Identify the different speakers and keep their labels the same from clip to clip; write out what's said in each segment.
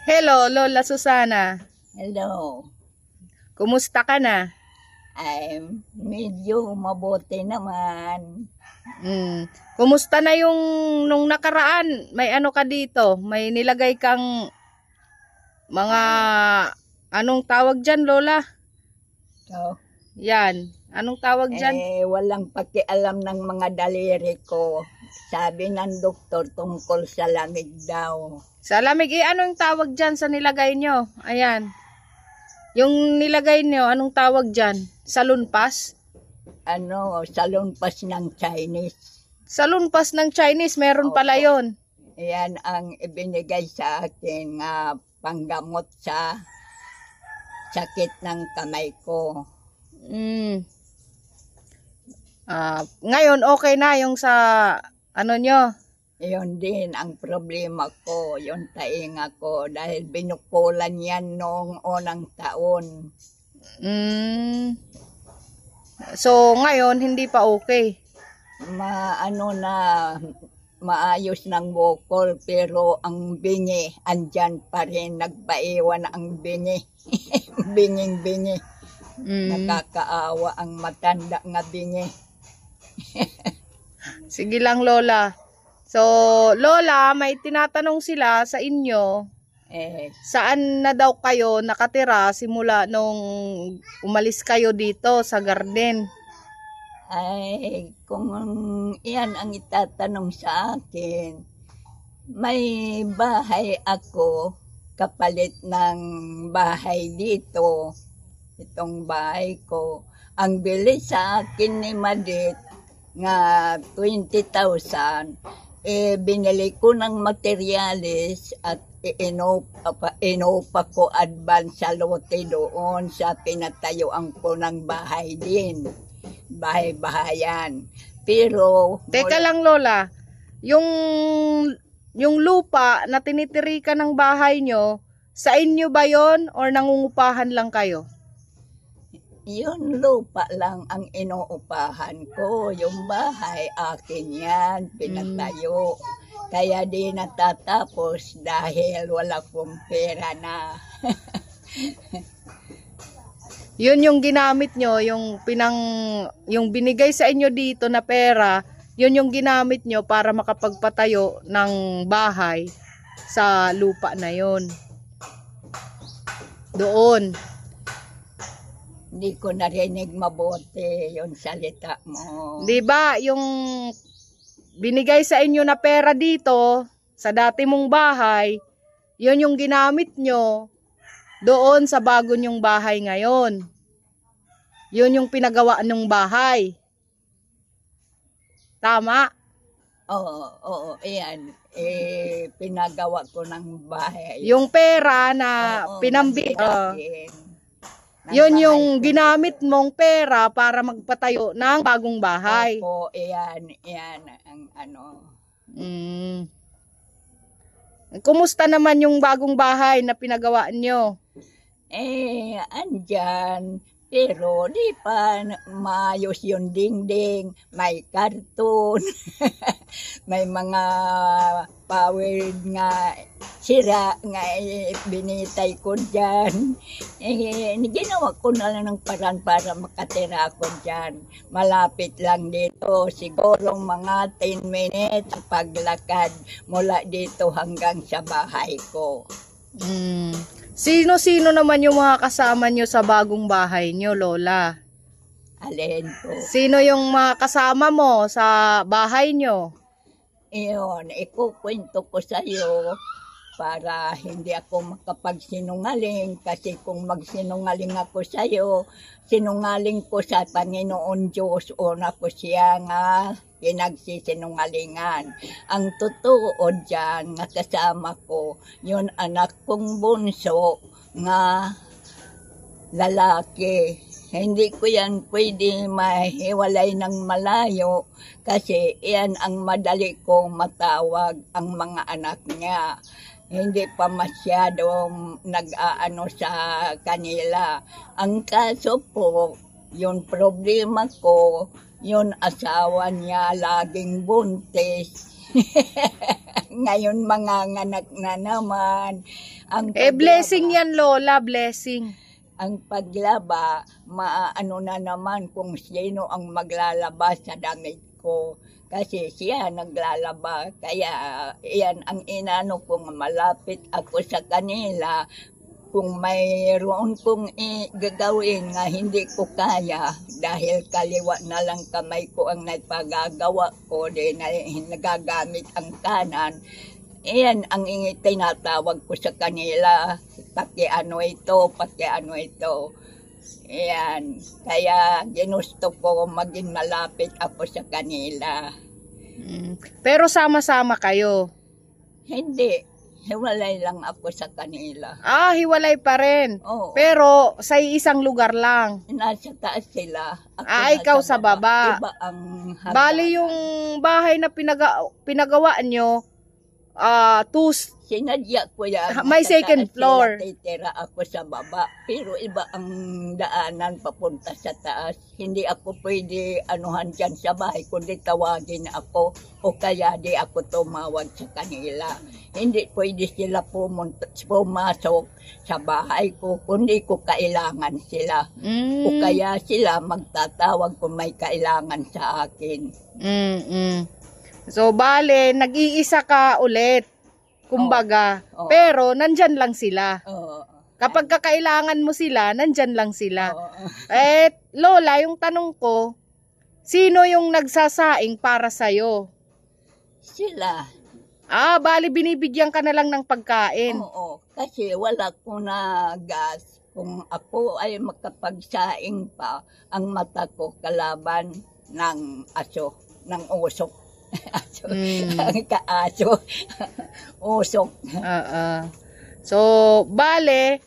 Speaker 1: Hello, Lola Susana.
Speaker 2: Hello.
Speaker 1: Kumusta ka na?
Speaker 2: Ay, medyo mabuti naman.
Speaker 1: Kumusta na yung nung nakaraan? May ano ka dito? May nilagay kang mga anong tawag dyan, Lola?
Speaker 2: So,
Speaker 1: Yan. Anong tawag dyan?
Speaker 2: walang pakialam ng mga daliri ko. Sabi ng doktor tungkol sa lamig daw.
Speaker 1: Sa lamig, anong tawag dyan sa nilagay nyo? Ayan. Yung nilagay nyo, anong tawag dyan? Salunpas?
Speaker 2: Salunpas ng Chinese.
Speaker 1: Salunpas ng Chinese, meron pala yon.
Speaker 2: Yan ang ibinigay sa akin panggamot sa sakit ng kamay ko.
Speaker 1: Ngayon, okay na yung sa ano nyo?
Speaker 2: Yun din ang problema ko, yung tainga ko, dahil binukulan yan noong unang taon.
Speaker 1: So, ngayon, hindi pa okay.
Speaker 2: Maayos ng bukol, pero ang bingi, andyan pa rin, nagpaiwan ang bingi. Binging-bingi. Nakakaawa ang matanda nga bingi.
Speaker 1: Sige lang, Lola. So, Lola, may tinatanong sila sa inyo, saan na daw kayo nakatira simula nung umalis kayo dito sa garden?
Speaker 2: Ay, kung iyan ang itatanong sa akin, may bahay ako kapalit ng bahay dito. Itong bahay ko. Ang bili sa akin ni Madit nga 20,000, binili ko ng materyales at inupa ko advance sa lote doon sa pinatayuan ko ng bahay din. Bahay-bahayan. Pero
Speaker 1: teka lang, Lola, yung lupa na tinitirikan ng bahay nyo, sa inyo ba yon or nangungupahan lang kayo?
Speaker 2: Yun lupa lang ang inuupahan ko. Yung bahay akin yan, pinatayo. Kaya di natatapos dahil wala kong pera na.
Speaker 1: Yun yung ginamit nyo, yung binigay sa inyo dito na pera, yun yung ginamit nyo para makapagpatayo ng bahay sa lupa na yun. Doon.
Speaker 2: Hindi ko narinig mabuti yung salita mo.
Speaker 1: Di ba yung binigay sa inyo na pera dito sa dati mong bahay, yun yung ginamit nyo doon sa bago nyong bahay ngayon. Yun yung pinagawa ng bahay. Tama?
Speaker 2: Oo, iyan. Pinagawa ko ng bahay.
Speaker 1: Yung pera na yun yung ginamit mong pera para magpatayo ng bagong bahay.
Speaker 2: Opo, iyan ang ano.
Speaker 1: Kumusta naman yung bagong bahay na pinagawa nyo?
Speaker 2: Andyan. Pero di pa maayos yung dingding, may karton, may mga powered nga sira nga binitay ko dyan. Ginawa ko na lang ng paraan para makatira ko dyan. Malapit lang dito, siguro mga 10 minutes paglakad mula dito hanggang sa bahay ko.
Speaker 1: Sino-sino naman yung mga kasama nyo sa bagong bahay nyo, Lola?
Speaker 2: Alin po?
Speaker 1: Sino yung mga kasama mo sa bahay nyo?
Speaker 2: Iyon, ikukwento ko sa iyo para hindi ako makapagsinungaling, kasi kung magsinungaling ako sa iyo, sinungaling ko sa Panginoon Diyos, una ko siya nga pinagsisinungalingan. Ang totoo dyan nga kasama ko, yun anak kong bunso nga lalaki. Hindi ko yan pwede mahiwalay ng malayo kasi yan ang madali kong matawag ang mga anak niya. Hindi pa masyadong nag-aano sa kanila. Ang kaso po, yung problema ko, Yun asawa niya laging buntis. Ngayon manganganak na naman.
Speaker 1: Blessing yan, Lola, blessing.
Speaker 2: Ang paglaba, maano na naman kung sino ang maglalaba sa damit ko. Kasi siya naglalaba. Kaya yan ang inano kong malapit ako sa kanila. Kung mayroon kong gagawin nga hindi ko kaya, dahil kaliwa na lang kamay ko ang nagpagagawa ko, din nagagamit ang kanan, iyan ang tinatawag ko sa kanila, pakiano ito. Iyan, kaya ginusto ko maging malapit ako sa kanila.
Speaker 1: Pero sama-sama kayo?
Speaker 2: Hindi. Hiwalay lang ako sa kanila.
Speaker 1: Hiwalay pa rin.
Speaker 2: Oo.
Speaker 1: Pero sa isang lugar lang.
Speaker 2: Nasa taas sila. Ako
Speaker 1: Ikaw sa baba.
Speaker 2: Iba ang hagdan.
Speaker 1: Bali yung bahay na pinagawa nyo,
Speaker 2: Sinadya ko yan.
Speaker 1: may
Speaker 2: Sa
Speaker 1: second
Speaker 2: taas
Speaker 1: floor.
Speaker 2: sila, titira ako sa baba. Pero iba ang daanan papunta sa taas. Hindi ako pwede anuhan dyan sa bahay, kundi tawagin ako. O kaya di ako tumawag sa kanila. Hindi pwede sila pumasok sa bahay ko, kundi ko kailangan sila. O kaya sila magtatawag kung may kailangan sa akin.
Speaker 1: So, bale, nag-iisa ka ulit. Kumbaga,
Speaker 2: Oo.
Speaker 1: pero nandyan lang sila.
Speaker 2: Oo.
Speaker 1: Kapag kakailangan mo sila, nandyan lang sila.
Speaker 2: Oo.
Speaker 1: Lola, yung tanong ko, sino yung nagsasaing para sa'yo?
Speaker 2: Sila.
Speaker 1: Bali, binibigyan ka na lang ng pagkain.
Speaker 2: Oo. Kasi wala ko na gas. Kung ako ay makapagsaing pa, ang mata ko kalaban ng aso, ng usok. Aso, ang kaaso. Usok.
Speaker 1: So, bale,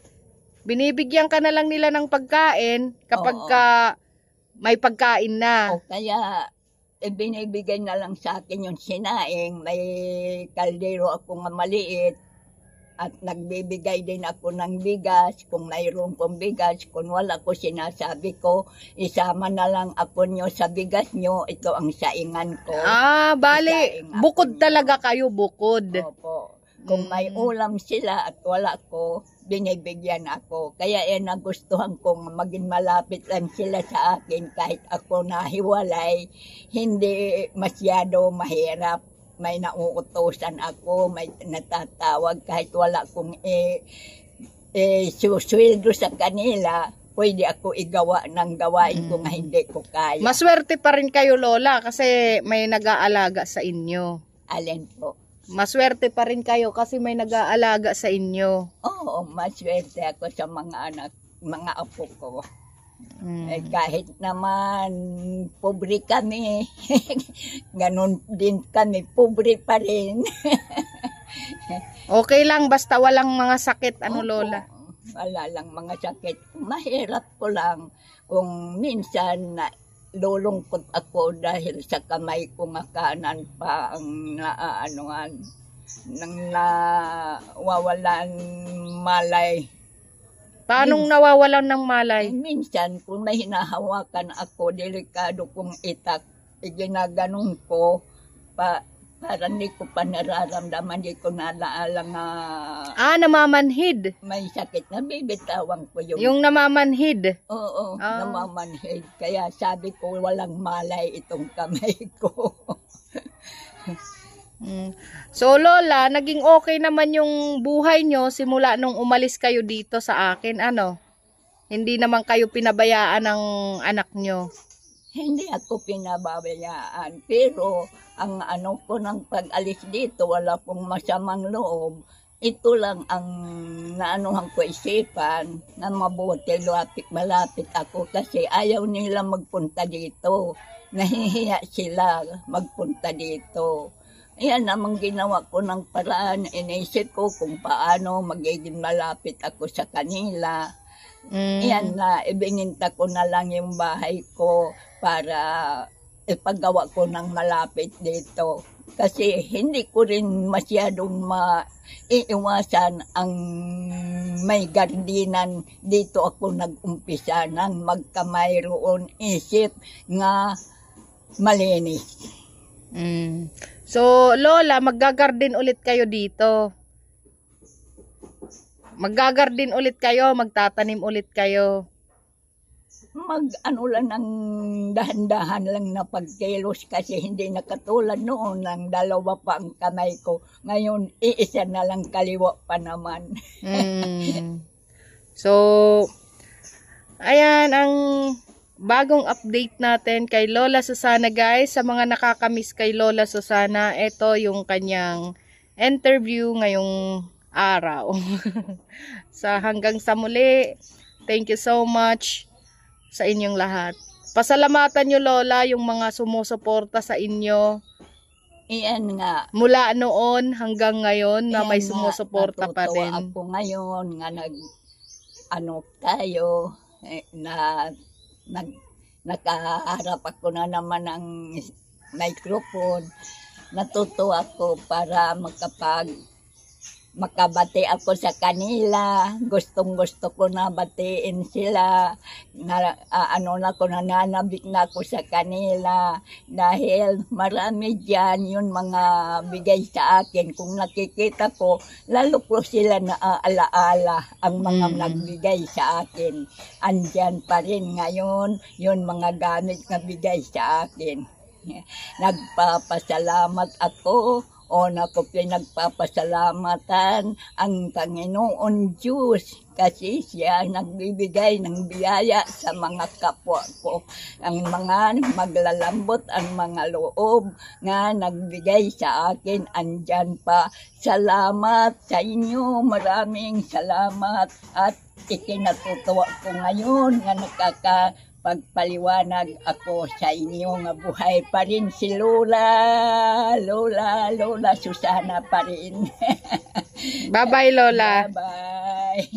Speaker 1: binibigyan ka na lang nila ng pagkain kapag may pagkain na.
Speaker 2: O kaya, binibigay na lang sa akin yung sinaing. May kaldero ako nga maliit. At nagbibigay din ako ng bigas. Kung mayroon pong bigas, kung wala ko sinasabi ko, isama na lang ako nyo sa bigas nyo. Ito ang saingan ko.
Speaker 1: Bale,
Speaker 2: Isaing ako
Speaker 1: bukod
Speaker 2: nyo.
Speaker 1: talaga kayo, bukod.
Speaker 2: Opo. Kung may ulam sila at wala ko, binibigyan ako. Kaya nagustuhan kong maging malapit lang sila sa akin kahit ako nahiwalay. Hindi masyado mahirap. May nauutosan ako, may natatawag kahit wala kong susweldo sa kanila. Pwede ako igawa ng gawain kung hindi ko kaya.
Speaker 1: Maswerte pa rin kayo, Lola, kasi may nag-aalaga sa inyo.
Speaker 2: Alin po?
Speaker 1: Maswerte pa rin kayo kasi may nag-aalaga sa inyo.
Speaker 2: Oo, maswerte ako sa mga anak, mga apo ko. Kahit naman pobre kami, ganun din kami, pobre pa rin.
Speaker 1: Okay lang, basta walang mga sakit,
Speaker 2: Opo,
Speaker 1: Lola?
Speaker 2: Wala lang mga sakit. Mahirap ko lang kung minsan na lulungkot ako dahil sa kamay ko nga kanan pa ang naaanuhan, nang nawawalan malay.
Speaker 1: Paanong nawawalan ng malay?
Speaker 2: Minsan, kung may hinahawakan ako, delikado kong itak, ginaganon ko, para hindi ko pa nararamdaman, hindi ko nalaala nga
Speaker 1: Namamanhid.
Speaker 2: may sakit na bibitawan ko yung...
Speaker 1: Yung namamanhid.
Speaker 2: Oo, namamanhid. Kaya sabi ko, walang malay itong kamay ko.
Speaker 1: So, Lola, naging okay naman yung buhay nyo simula nung umalis kayo dito sa akin, Hindi naman kayo pinabayaan ng anak nyo.
Speaker 2: Hindi ako pinababayaan. Pero, ang ano ko ng pag-alis dito, wala pong masamang loob. Ito lang ang naanuhan ko isipan na mabuti malapit ako kasi ayaw nila magpunta dito. Nahihiya sila magpunta dito. Yan namang ginawa ko ng paraan. Inisip ko kung paano magiging malapit ako sa kanila. Yan na, ibininta ko na lang yung bahay ko para ipagawa ko ng malapit dito. Kasi hindi ko rin masyadong maiiwasan ang may gardinan. Dito ako nag-umpisa nang magkamayroon isip nga malinis.
Speaker 1: So, Lola, maggagarden ulit kayo dito. Maggagarden ulit kayo, magtatanim ulit kayo.
Speaker 2: Ano lang ng dahan-dahan lang na pagkilos kasi hindi nakatulad noon ng dalawa pa ang kamay ko. Ngayon, iisa na lang kaliwa pa naman.
Speaker 1: So, ayan ang bagong update natin kay Lola Susana, guys. Sa mga nakakamiss kay Lola Susana, ito yung kanyang interview ngayong araw. Hanggang sa muli, thank you so much sa inyong lahat. Pasalamatan nyo, Lola, yung mga sumusuporta sa inyo.
Speaker 2: Iyan nga.
Speaker 1: Mula noon hanggang ngayon na may
Speaker 2: Iyan
Speaker 1: sumusuporta pa rin.
Speaker 2: Natutuwa ako ngayon nga tayo na nakaharap ako na naman ng microphone. Natutuwa ako para makabati ako sa kanila. Gustong-gusto ko na batiin sila. Nananabik na ako sa kanila. Dahil marami dyan yung mga bigay sa akin. Kung nakikita ko, lalo ko sila naaalaala ang mga nagbigay sa akin. Andyan pa rin ngayon yung mga gamit na bigay sa akin. Nagpapasalamat ako. Ko pinagpapasalamatan ang Panginoon Diyos kasi siya nagbibigay ng biyaya sa mga kapwa ko. Ang mga maglalambot ang mga loob nga nagbigay sa akin, andyan pa. Salamat sa inyo, maraming salamat at ikinatutuwa ko ngayon nga pagpaliwanag ako sa inyo nga buhay pa rin si Lola Susana pa rin.
Speaker 1: Bye-bye, Lola.
Speaker 2: Bye-bye.